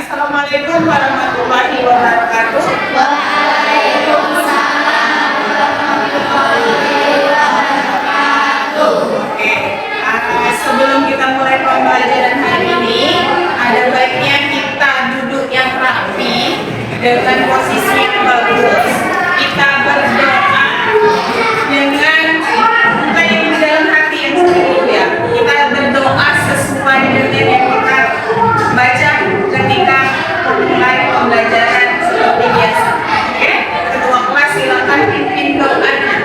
Assalamualaikum warahmatullahi wabarakatuh. Waalaikumsalam warahmatullahi wabarakatuh. Oke, sebelum kita mulai pembelajaran hari ini, ada baiknya kita duduk yang rapi dengan posisi yang bagus. Kita berdoa dengan bukan yang di dalam hati yang sungguh ya. Kita berdoa sesuai dengan yang kita baca ketika mulai pembelajaran seperti biasa. Oke, ketua kelas silakan pimpin doanya.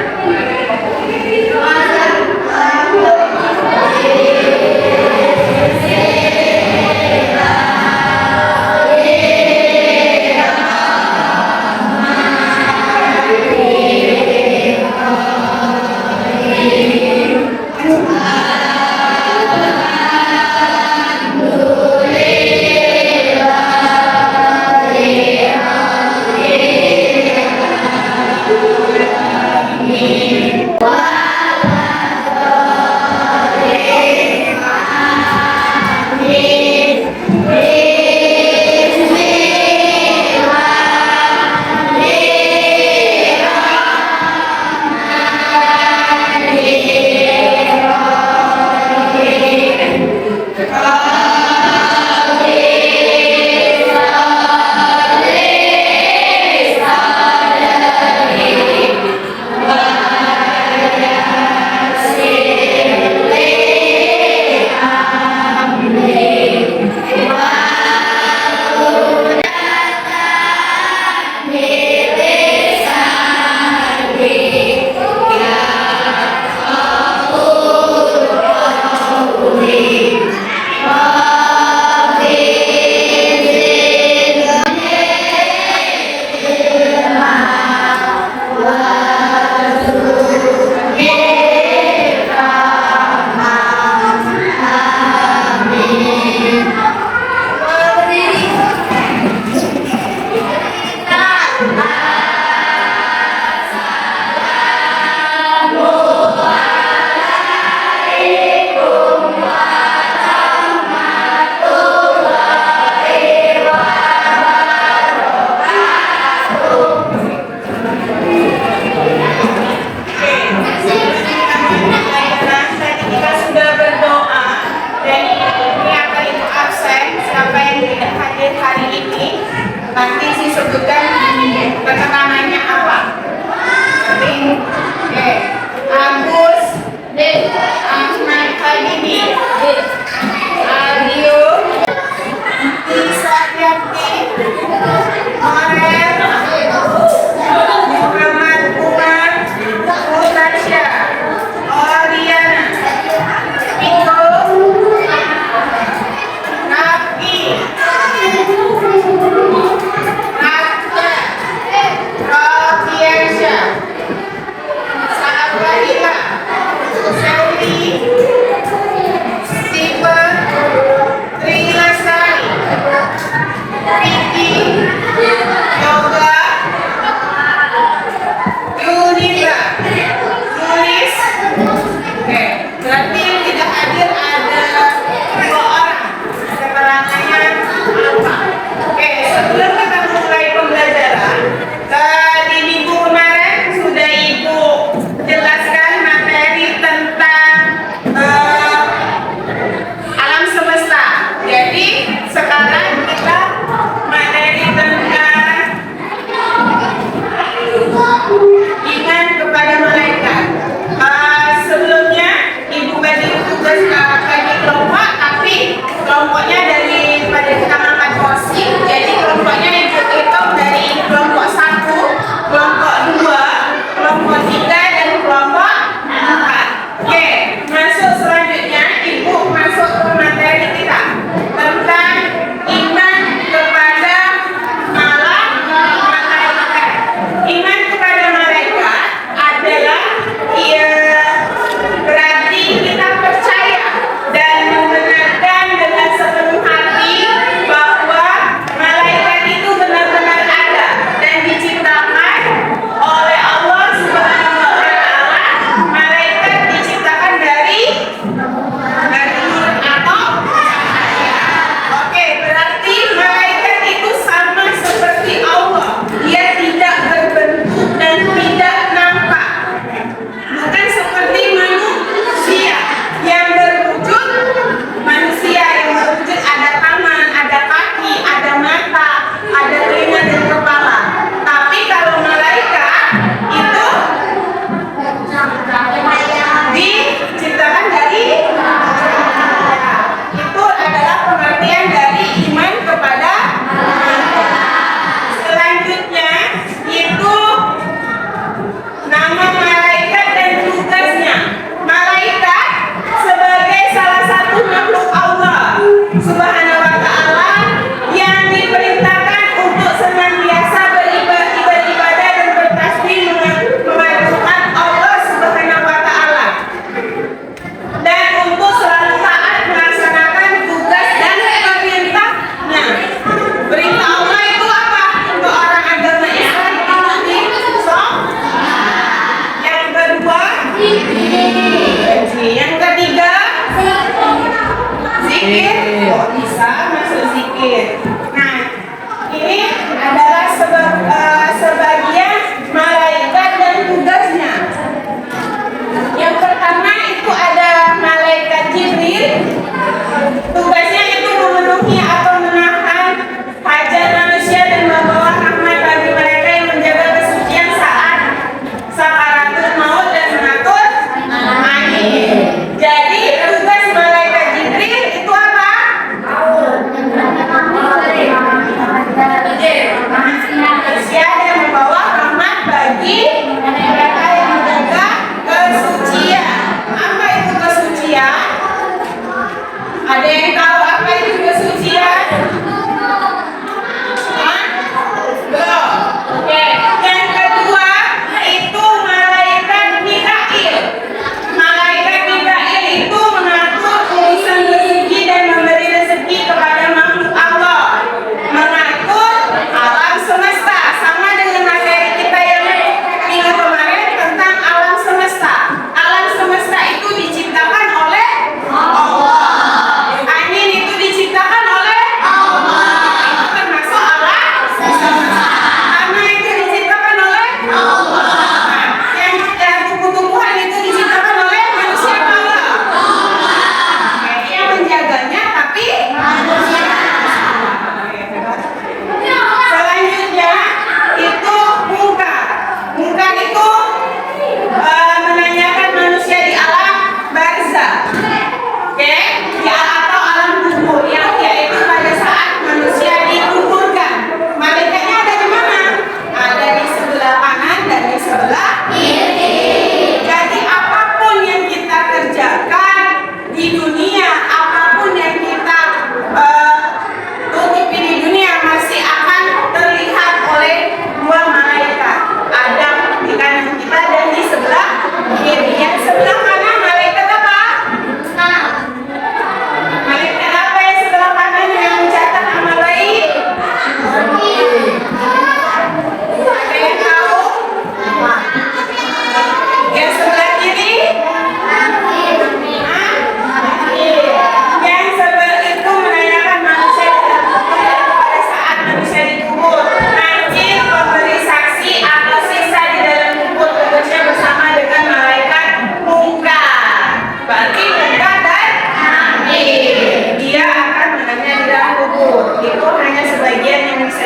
Nanti sih sebutkan keterangannya apa. Oke, Agus, Ahmad Khadimi, Adio, Isakyati, Morel, Muhammad Umar, Mutasya, Oriana, Miko, Nafi, berarti yang tidak hadir ada 2 orang. Keterangannya apa? Oke, sebelum kita mulai pembelajaran, di minggu kemarin sudah Ibu jelaskan materi tentang alam semesta. Jadi sekarang kita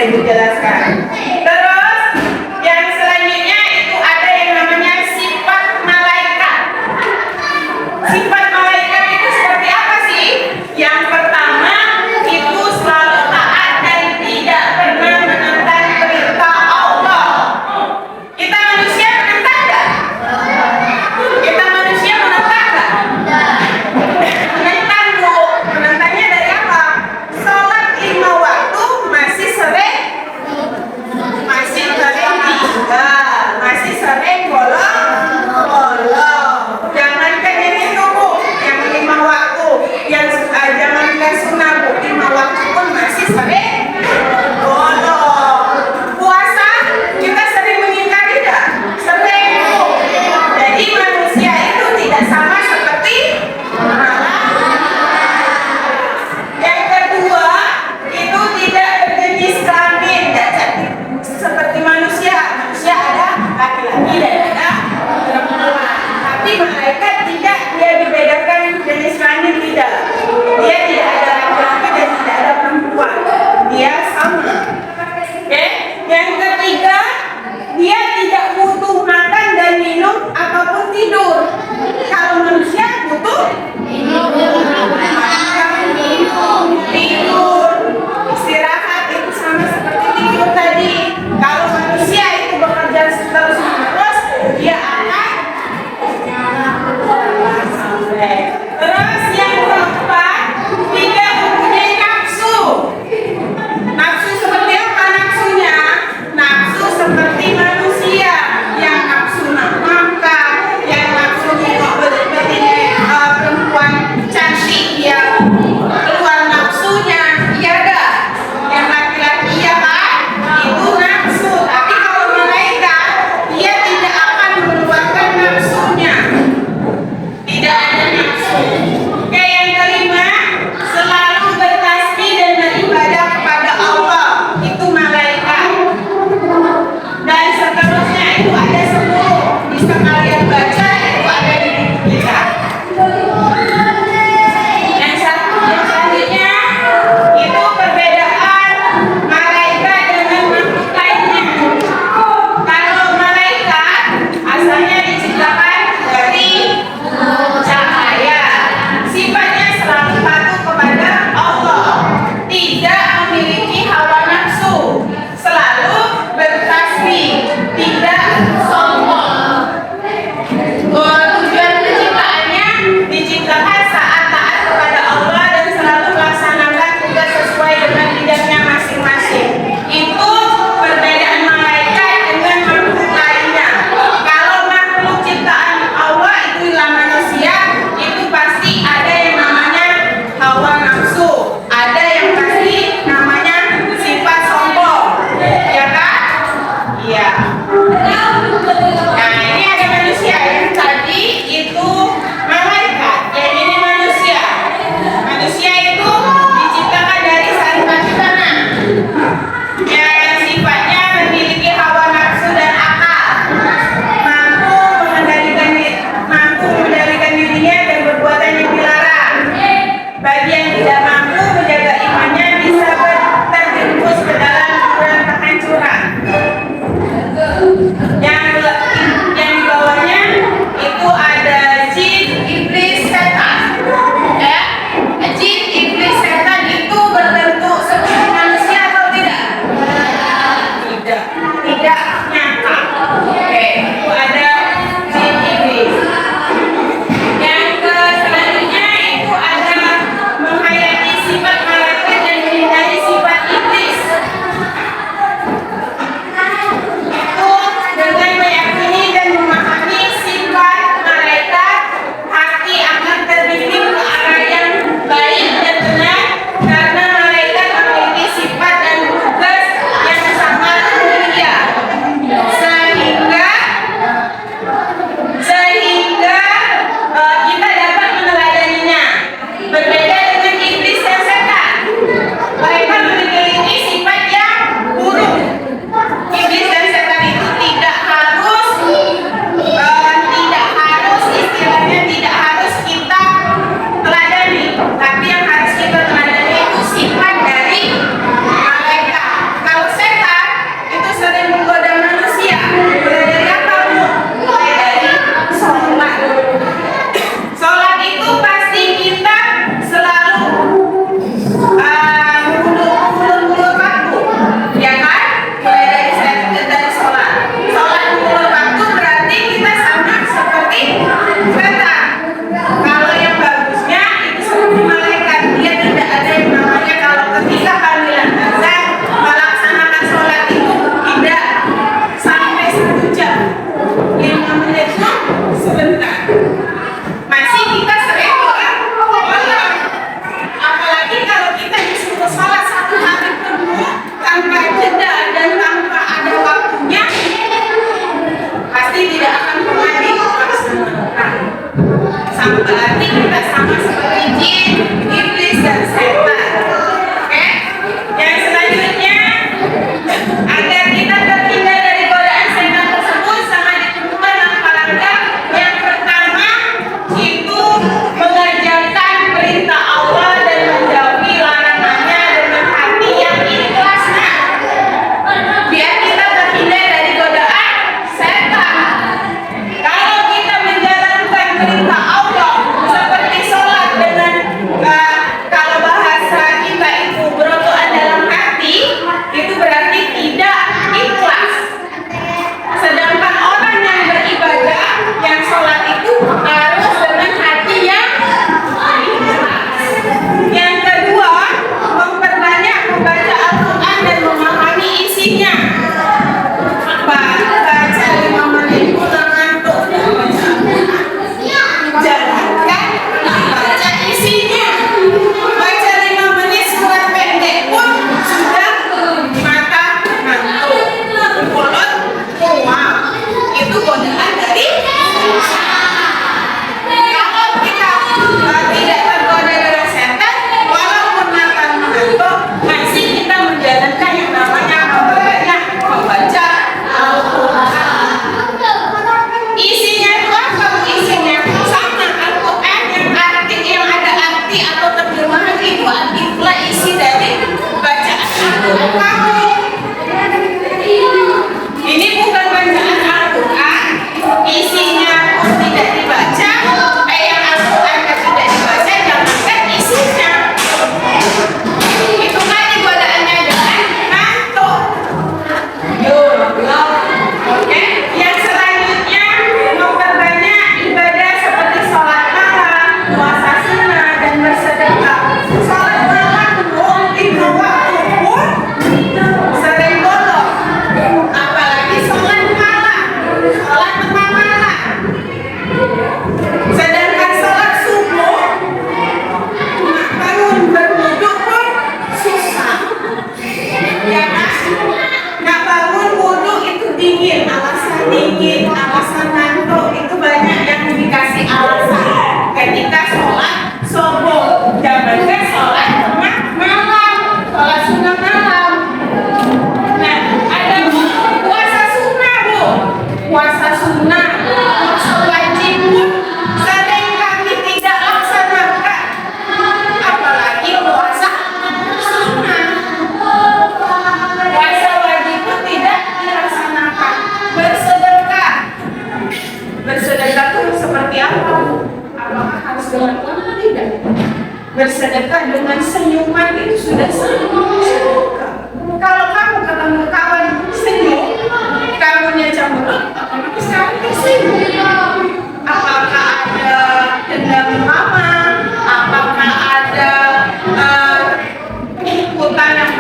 bisa Ibu jelaskan. Terus yang selanjutnya itu ada yang namanya sifat malaikat. Sifat malaikat itu seperti apa sih? Yang pertama itu selalu taat dan tidak pernah menentang perintah Allah. Kita manusia menentang nggak? Kita manusia menentang nggak? Menentang, Bu. Menentangnya dari apa? Sholat 5 waktu masih sering tinggal, masih sering bolong. Jangankan yang itu, Bu, yang 5 waktu, yang jangankan sunnah, Bu, 5 waktu pun masih sering bolong. Puasa kita sering mengingkari nggak? Sering, Bu. Jadi manusia itu tidak sama seperti yang kedua, itu tidak berjenis kelamin, tidak cantik seperti manusia. Manusia ada laki-laki dan ada perempuan. Tapi malaikat tidak, dia dibedakan jenis kelamin tidak. Dia tidak ada laki-laki dan tidak ada perempuan. Dia sama. Oke? Yang ketiga, dia tidak butuh makan dan minum ataupun tidur. Kalau manusia butuh tidur, istirahat, itu sama seperti tidur tadi. Kalau manusia itu bekerja terus-menerus, dia akan sampai. Terus yang keempat, tidak mempunyai nafsu. Nafsu seperti apa nafsunya? Nafsu seperti manusia yang nafsu makan, yang nafsu perempuan cantik yang keluar nafsunya, iya gak? Yang laki-laki ya kan? Itu nafsu. Tapi kalau malaikat, dia tidak akan mengeluarkan nafsunya. Tidak ada nafsu. Oke, yang kelima, selalu bertasbih dan beribadah kepada Allah. Itu malaikat. Dan seterusnya itu ada 10. Bisa kalian baca, itu ada di buku kita. Yang selanjutnya itu perbedaan malaikat dengan makhluk lainnya. Kalau malaikat asalnya diciptakan dari cahaya, sifatnya selalu patuh kepada Allah, tidak memiliki hawa nafsu, selalu bertasbih, tidak sombong. Tujuan penciptaannya diciptakan saat taat kepada Allah dan selalu melaksanakan tugas sesuai dengan bidangnya masing-masing. Itu perbedaan malaikat dengan makhluk lainnya. Kalau makhluk ciptaan Allah itu ialah manusia, itu pasti ada yang namanya hawa nafsu, ada yang pasti namanya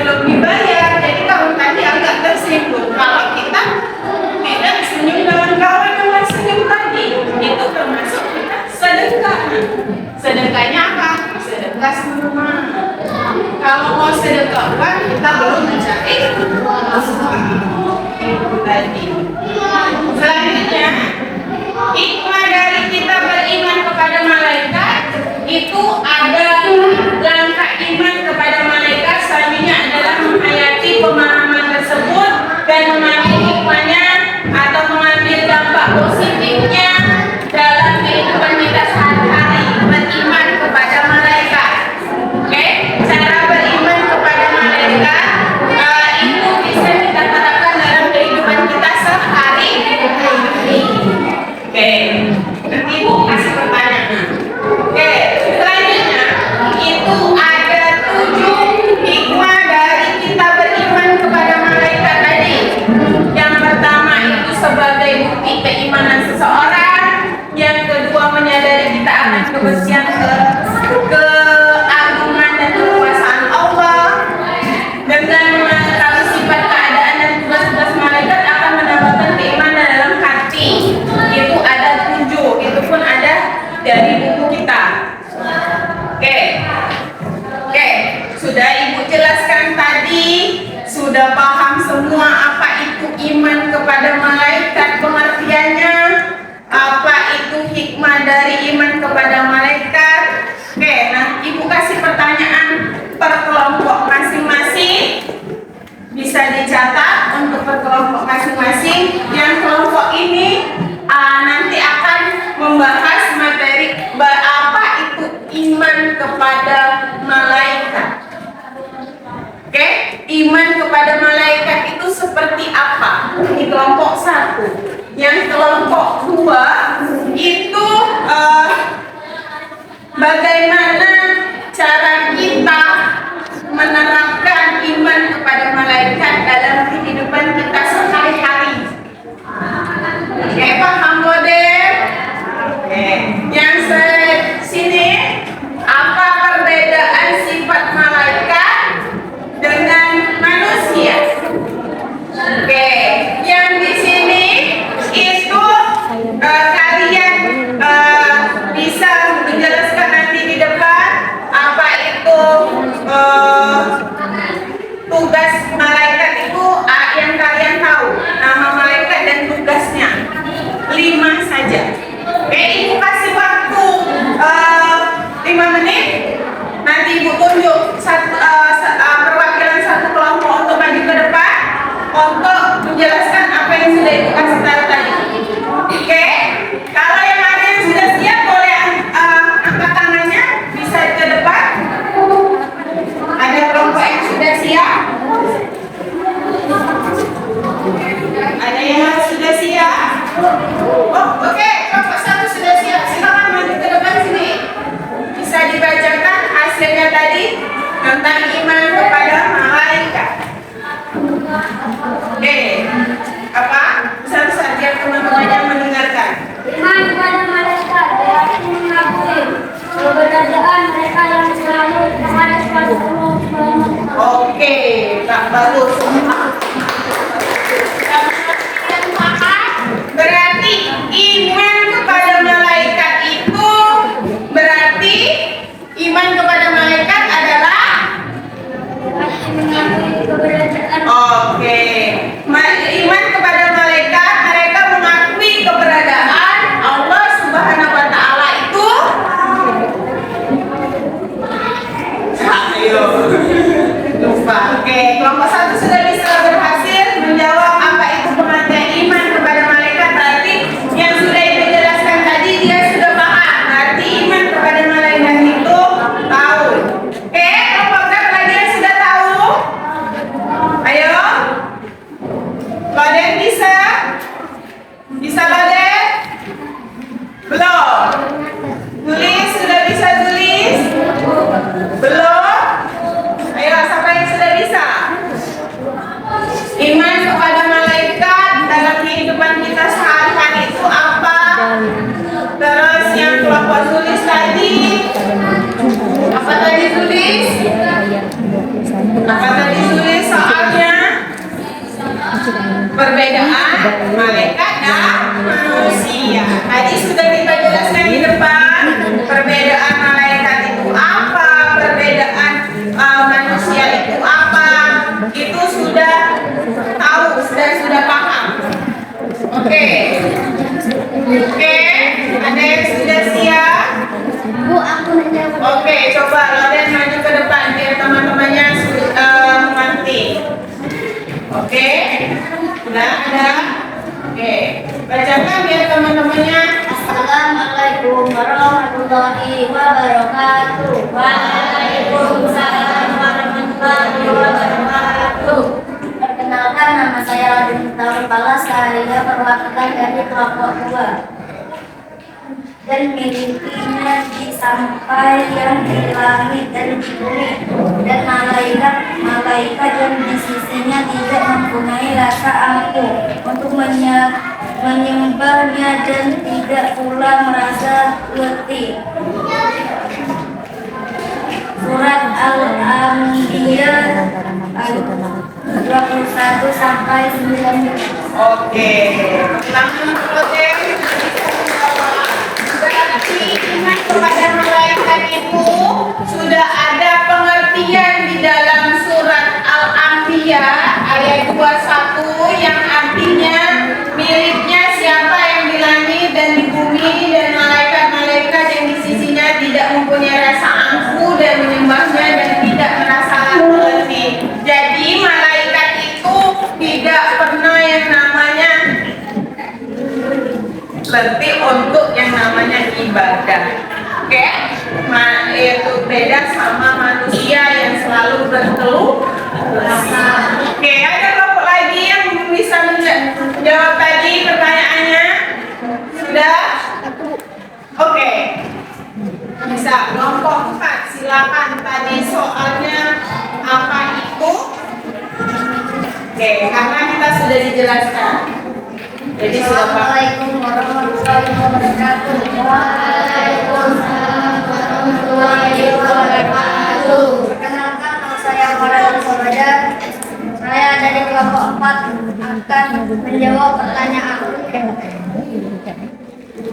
belum dibayar. Jadi kamu tadi agak tersinggung. Kalau kita tidak senyum dengan kawan dengan senyum tadi, itu termasuk kita sedekah. Sedekahnya apa? Sedekah semua. Kalau mau sedekah uang, kita belum mencari itu tadi. Selanjutnya, hikmah dari kita beriman kepada malaikat itu ada langkah iman kepada malaikat. Selanjutnya adalah menghayati pemahaman tersebut dan mengambil hikmahnya atau mengambil dampak positifnya dalam kehidupan kita sehari-hari. Beriman kepada malaikat. Oke, cara beriman kepada malaikat itu bisa kita terapkan dalam kehidupan kita sehari-hari. Oke, nanti Ibu kasih pertanyaan. Oke, selanjutnya itu ada 7 hikmah dari kita beriman kepada malaikat tadi. Yang pertama itu sebagai bukti keimanan seseorang. Yang kedua menyadari kita akan kebersihan keagungan dan kekuasaan Allah. Dengan mengetahui sifat keadaan dan tugas-tugas malaikat akan menambahkan keimanan dalam hati. Itu ada 7. Itu pun ada dari buku kita. Oke, sudah Ibu jelaskan tadi, sudah paham semua apa itu iman kepada malaikat, pengertiannya, apa itu hikmah dari iman kepada malaikat. Oke, nah Ibu kasih pertanyaan per kelompok masing-masing, bisa dicatat untuk per kelompok masing-masing. Yang kelompok ini nanti akan membahas materi apa itu iman kepada malaikat. Oke, iman kepada malaikat itu seperti apa? Di kelompok 1. Yang kelompok 2 itu bagaimana cara kita menerapkan iman kepada malaikat dalam kehidupan kita sehari-hari. Oke, paham model? Oke, yang sini apa perbedaan sifat malaikat dengan manusia? Oke, yang di sini itu kalian bisa menjelaskan nanti di depan apa itu tugas malaikat itu yang kalian tahu, nama malaikat dan tugasnya. 5 saja. Oke, Ibu kasih waktu 5 menit. Nanti Ibu tunjuk perwakilan satu kelompok untuk maju ke depan untuk menjelaskan apa yang sudah Ibu kasih tahu tadi. Oke, kalau yang ada yang sudah siap boleh angkat tangannya, bisa ke depan. Ada kelompok yang sudah siap? Ada yang sudah siap? Oh, oke, kelompok 1 sudah siap. Silakan maju ke depan sini. Bisa dibacakan hasilnya tadi tentang iman kepada malaikat. Oke, apa? Besar-besar biar teman-teman yang mendengarkan. Iman kepada malaikat berarti mengakui keberadaan mereka yang selalu kepada suatu Allah. Oke, Kak, bagus. Berarti iman kepada malaikat itu berarti iman kepada malaikat adalah mengakui keberadaan. oke. Iman kepada malaikat, mereka mengakui keberadaan Allah Subhanahu wa taala itu. Ayo. Lupa. Oke, kelompok 1 sudah bisa berhasil menjawab apa itu pengertian iman kepada malaikat. Berarti yang sudah Ibu jelaskan tadi dia sudah paham. Berarti iman kepada malaikat itu tahu. Oke, kelompok berapa lagi yang sudah tahu? Ayo. Loden bisa? Bisa Loden? Belum? Tulis, sudah bisa tulis? Belum? Ayo, siapa yang sudah bisa? perbedaan malaikat dan manusia. Tadi sudah kita jelaskan di depan perbedaan malaikat itu apa, perbedaan manusia itu apa. Itu sudah tahu, sudah paham. Oke. Oke, ada yang sudah siap? Bu, aku menjawab. Oke, coba Loden maju ke depan biar teman-temannya nanti. Oke, udah ada. Oke, bacakan biar teman-temannya. Assalamualaikum warahmatullahi wabarakatuh. Waalaikumsalam warahmatullahi wabarakatuh. Perkenalkan, nama saya Radin Taur Palas, saya perwakilan dari kelompok 2 dan milikinya di sampai yang di langit dan di bumi, dan malaikat yang di sisinya tidak mempunyai rasa ampuh untuk menyembahnya dan tidak pula merasa letih. Surat Al-Anbiya ayat 21 sampai 19. Oke, langsung Loden. Berarti iman kepada malaikat itu sudah ada pengertian di dalam surat Al-Anbiya ayat 21 yang artinya miliknya siapa yang di langit dan di bumi, dan malaikat-malaikat yang di sisinya tidak mempunyai rasa ampuh dan menyembahnya dan tidak merasa letih. Jadi malaikat itu tidak pernah yang namanya letih untuk yang namanya ibadah. Oke, itu beda sama manusia yang selalu berkeluh kesah. Oke, ada kelompok lagi yang bisa menjawab tadi pertanyaannya? Sudah? Oke, bisa. Kelompok 4, silakan. Tadi soalnya apa itu? Oke, karena kita sudah dijelaskan. Jadi Assalamualaikum warahmatullahi wabarakatuh. Waalaikumsalam warahmatullahi wabarakatuh. Perkenalkan, nama saya Farhan Sobada. Saya dari kelompok 4 akan menjawab pertanyaan.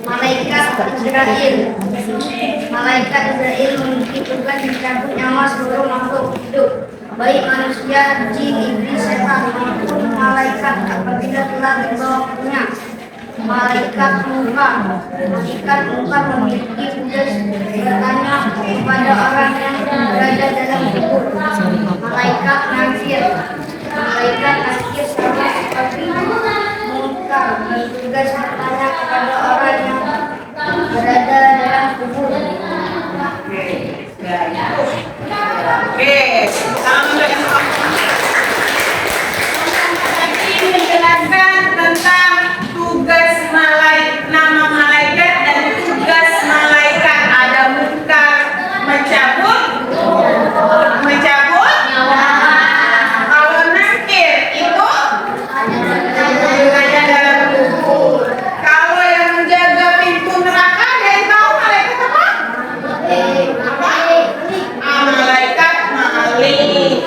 Malaikat Israel. Malaikat Israel memiliki tugas mencabut nyawa seluruh makhluk hidup, baik manusia, jin, iblis, setan maupun malaikat apabila telah dibawanya. Malaikat munkar memiliki tugas bertanya kepada orang yang berada dalam kubur. Malaikat nakir sama seperti munkar bertugas bertanya kepada orang yang berada dalam kubur. Oke, tadi menjelaskan tentang tugas nama malaikat dan tugas malaikat. Ada munkar, mencabut. Kalau nakir itu ada dalam kubur. Kalau yang menjaga pintu neraka, ada yang tahu malaikat apa? Malaikat Malik.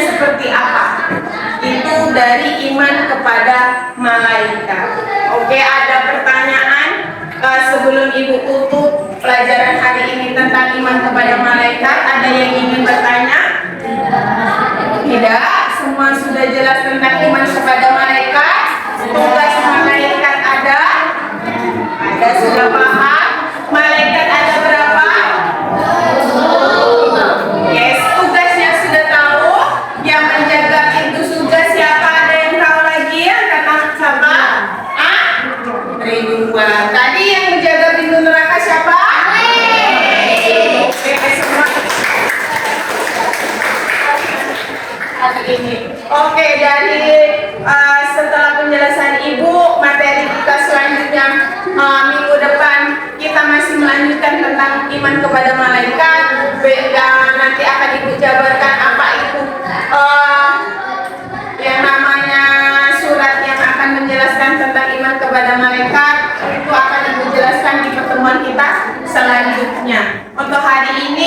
seperti apa? Itu dari iman kepada malaikat. Oke, ada pertanyaan sebelum Ibu tutup pelajaran hari ini tentang iman kepada malaikat? Ada yang ingin bertanya? Tidak, semua sudah jelas tentang iman kepada malaikat. Tugas malaikat ada? Ada, sudah paham? Malaikat ada berapa? Yes, tugasnya sudah tahu. Yang menjaga pintu surga siapa? Ada yang tahu lagi ya? Kata siapa? Ridwan. Tadi yang menjaga pintu neraka siapa? Oke, semua. Oke, dari setelah penjelasan Ibu, materi kita selanjutnya minggu depan kita masih melanjutkan tentang iman kepada malaikat. Dan nanti akan Ibu jabarkan apa itu yang namanya surat yang akan menjelaskan tentang iman kepada malaikat. Itu akan Ibu jelaskan di pertemuan kita selanjutnya. Untuk hari ini